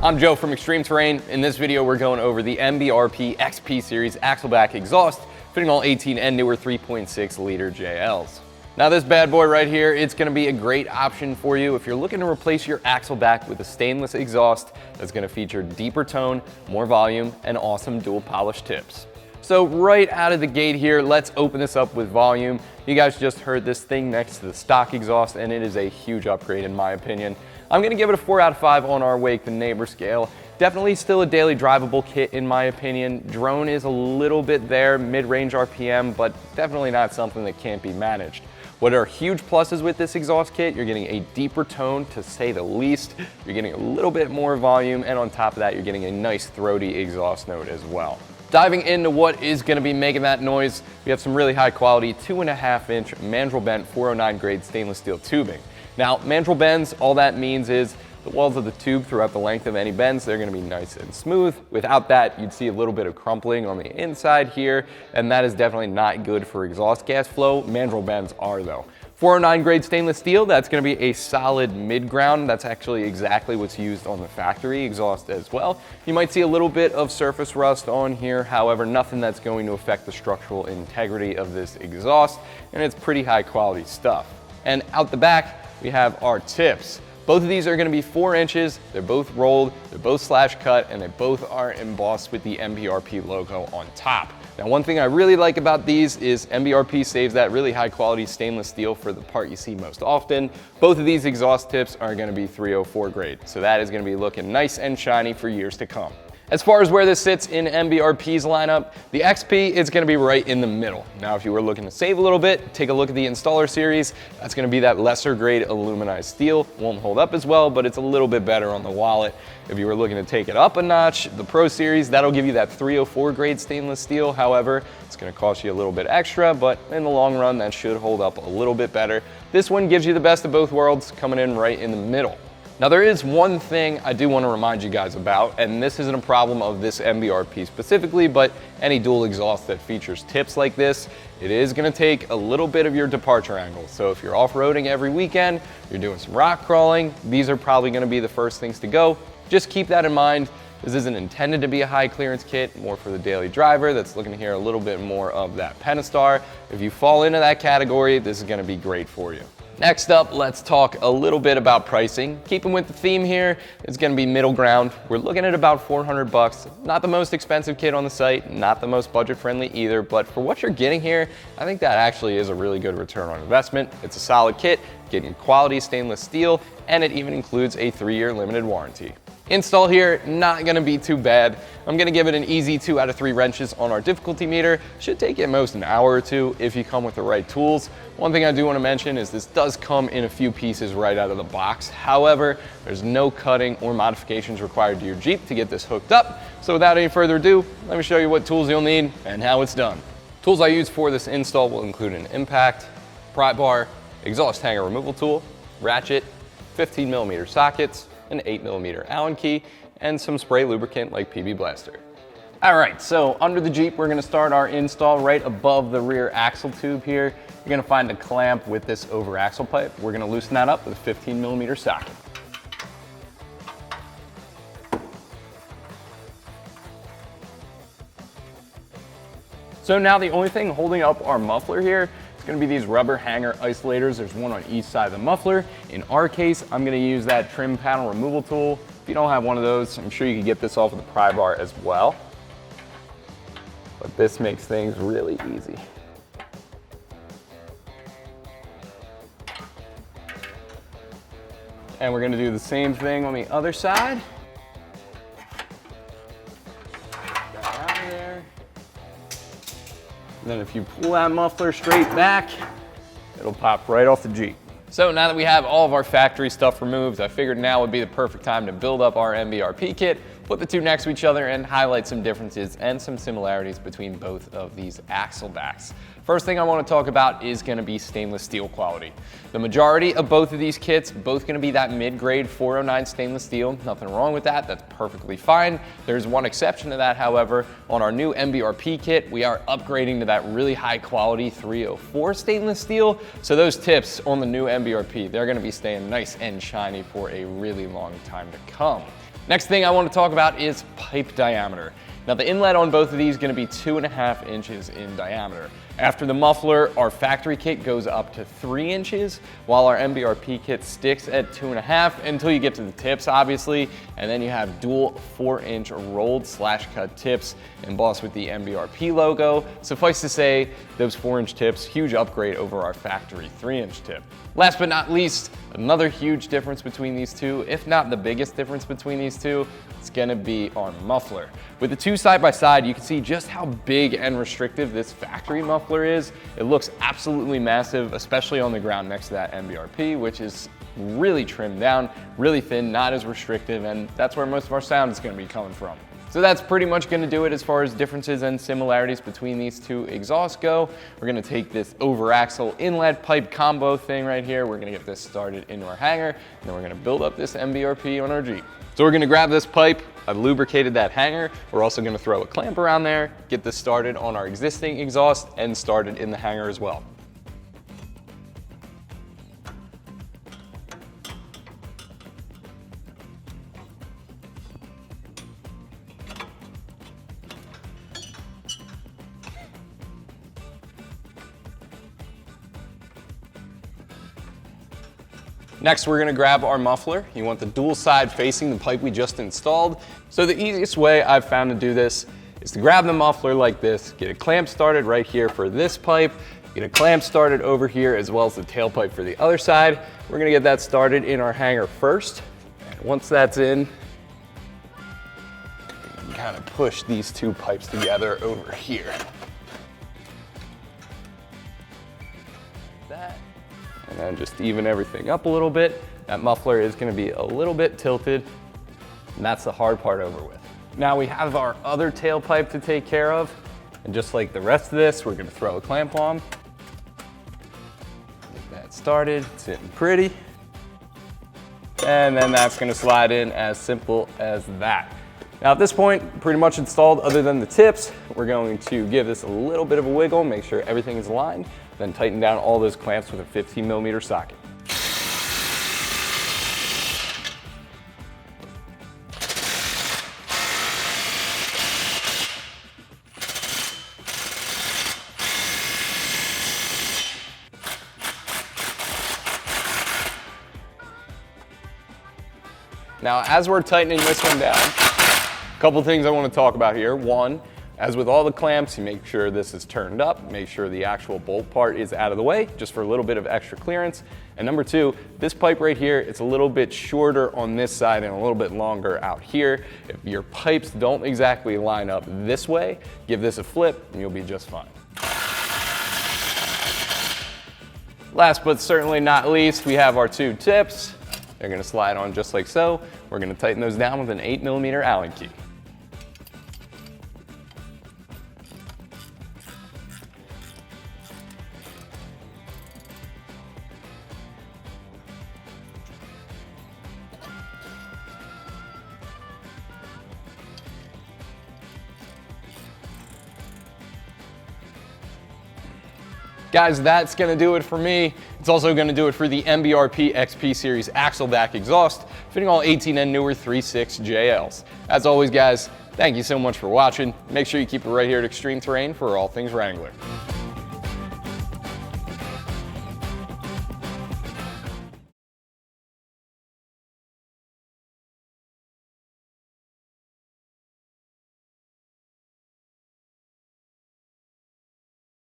I'm Joe from ExtremeTerrain. In this video, we're going over the MBRP XP Series Axleback exhaust, fitting all 18 and newer 3.6 liter JLs. Now this bad boy right here, it's gonna be a great option for you if you're looking to replace your Axleback with a stainless exhaust that's gonna feature deeper tone, more volume, and awesome dual polish tips. So right out of the gate here, let's open this up with volume. You guys just heard this thing next to the stock exhaust, and it is a huge upgrade in my opinion. I'm gonna give it a 4 out of 5 on our Wake the Neighbor scale. Definitely still a daily drivable kit in my opinion. Drone is a little bit there, mid-range RPM, but definitely not something that can't be managed. What are huge pluses with this exhaust kit? You're getting a deeper tone, to say the least. You're getting a little bit more volume, and on top of that, you're getting a nice throaty exhaust note as well. Diving into what is going to be making that noise, we have some really high quality 2.5-inch mandrel bent 409 grade stainless steel tubing. Now, mandrel bends, all that means is the walls of the tube throughout the length of any bends, they're going to be nice and smooth. Without that, you'd see a little bit of crumpling on the inside here, and that is definitely not good for exhaust gas flow. Mandrel bends are though. 409 grade stainless steel, that's going to be a solid mid-ground. That's actually exactly what's used on the factory exhaust as well. You might see a little bit of surface rust on here, however, nothing that's going to affect the structural integrity of this exhaust, and it's pretty high quality stuff. And out the back, we have our tips. Both of these are going to be 4 inches, they're both rolled, they're both slash cut, and they both are embossed with the MBRP logo on top. Now one thing I really like about these is MBRP saves that really high quality stainless steel for the part you see most often. Both of these exhaust tips are going to be 304 grade, so that is going to be looking nice and shiny for years to come. As far as where this sits in MBRP's lineup, the XP is going to be right in the middle. Now, if you were looking to save a little bit, take a look at the Installer series. That's going to be that lesser grade aluminized steel. Won't hold up as well, but it's a little bit better on the wallet. If you were looking to take it up a notch, the Pro series, that'll give you that 304 grade stainless steel. However, it's going to cost you a little bit extra, but in the long run, that should hold up a little bit better. This one gives you the best of both worlds, coming in right in the middle. Now there is one thing I do want to remind you guys about, and this isn't a problem of this MBRP specifically, but any dual exhaust that features tips like this, it is going to take a little bit of your departure angle. So if you're off-roading every weekend, you're doing some rock crawling, these are probably going to be the first things to go. Just keep that in mind. This isn't intended to be a high clearance kit, more for the daily driver that's looking to hear a little bit more of that Pentastar. If you fall into that category, this is going to be great for you. Next up, let's talk a little bit about pricing. Keeping with the theme here, it's gonna be middle ground. We're looking at about 400 bucks. Not the most expensive kit on the site, not the most budget friendly either, but for what you're getting here, I think that actually is a really good return on investment. It's a solid kit, getting quality stainless steel, and it even includes a 3-year limited warranty. Install here, not gonna be too bad. I'm gonna give it an easy 2 out of 3 wrenches on our difficulty meter. Should take at most an hour or 2 if you come with the right tools. One thing I do wanna mention is this does come in a few pieces right out of the box. However, there's no cutting or modifications required to your Jeep to get this hooked up. So without any further ado, let me show you what tools you'll need and how it's done. Tools I use for this install will include an impact, pry bar, exhaust hanger removal tool, ratchet, 15mm sockets, an 8mm Allen key, and some spray lubricant like PB Blaster. All right, so under the Jeep, we're gonna start our install right above the rear axle tube here. You're gonna find a clamp with this over axle pipe. We're gonna loosen that up with a 15mm socket. So now the only thing holding up our muffler here is going to be these rubber hanger isolators. There's one on each side of the muffler. In our case, I'm going to use that trim panel removal tool. If you don't have one of those, I'm sure you can get this off of the pry bar as well. But this makes things really easy. And we're going to do the same thing on the other side. And then if you pull that muffler straight back, it'll pop right off the Jeep. So now that we have all of our factory stuff removed, I figured now would be the perfect time to build up our MBRP kit, put the two next to each other, and highlight some differences and some similarities between both of these Axlebacks. First thing I want to talk about is going to be stainless steel quality. The majority of both of these kits, both going to be that mid-grade 409 stainless steel. Nothing wrong with that, that's perfectly fine. There's one exception to that, however. On our new MBRP kit, we are upgrading to that really high quality 304 stainless steel. So those tips on the new MBRP, they're going to be staying nice and shiny for a really long time to come. Next thing I want to talk about is pipe diameter. Now the inlet on both of these is going to be 2.5 inches in diameter. After the muffler, our factory kit goes up to 3 inches, while our MBRP kit sticks at 2.5 until you get to the tips, obviously, and then you have dual 4-inch rolled /cut tips embossed with the MBRP logo. Suffice to say, those 4-inch tips, huge upgrade over our factory 3-inch tip. Last but not least, another huge difference between these two, if not the biggest difference between these two, it's gonna be our muffler. With the two side by side, you can see just how big and restrictive this factory muffler is. It looks absolutely massive, especially on the ground next to that MBRP, which is really trimmed down, really thin, not as restrictive, and that's where most of our sound is gonna be coming from. So that's pretty much gonna do it as far as differences and similarities between these two exhausts go. We're gonna take this over axle inlet pipe combo thing right here. We're gonna get this started into our hanger, and then we're gonna build up this MBRP on our Jeep. So we're gonna grab this pipe. I've lubricated that hanger. We're also gonna throw a clamp around there, get this started on our existing exhaust and started in the hanger as well. Next, we're gonna grab our muffler. You want the dual side facing the pipe we just installed. So the easiest way I've found to do this is to grab the muffler like this, get a clamp started right here for this pipe, get a clamp started over here as well as the tailpipe for the other side. We're gonna get that started in our hanger first. And once that's in, you can kind of push these two pipes together over here. That. And then just even everything up a little bit. That muffler is gonna be a little bit tilted, and that's the hard part over with. Now we have our other tailpipe to take care of, and just like the rest of this, we're gonna throw a clamp on. Get that started, sitting pretty. And then that's gonna slide in as simple as that. Now at this point, pretty much installed other than the tips. We're going to give this a little bit of a wiggle, make sure everything is aligned, then tighten down all those clamps with a 15mm socket. Now, as we're tightening this one down, a couple things I want to talk about here. One, as with all the clamps, you make sure this is turned up, make sure the actual bolt part is out of the way, just for a little bit of extra clearance. And number two, this pipe right here, it's a little bit shorter on this side and a little bit longer out here. If your pipes don't exactly line up this way, give this a flip and you'll be just fine. Last but certainly not least, we have our two tips. They're gonna slide on just like so. We're gonna tighten those down with an 8mm Allen key. Guys, that's gonna do it for me. It's also gonna do it for the MBRP XP Series axle back exhaust, fitting all 18 and newer 3.6 JLs. As always, guys, thank you so much for watching. Make sure you keep it right here at ExtremeTerrain for all things Wrangler.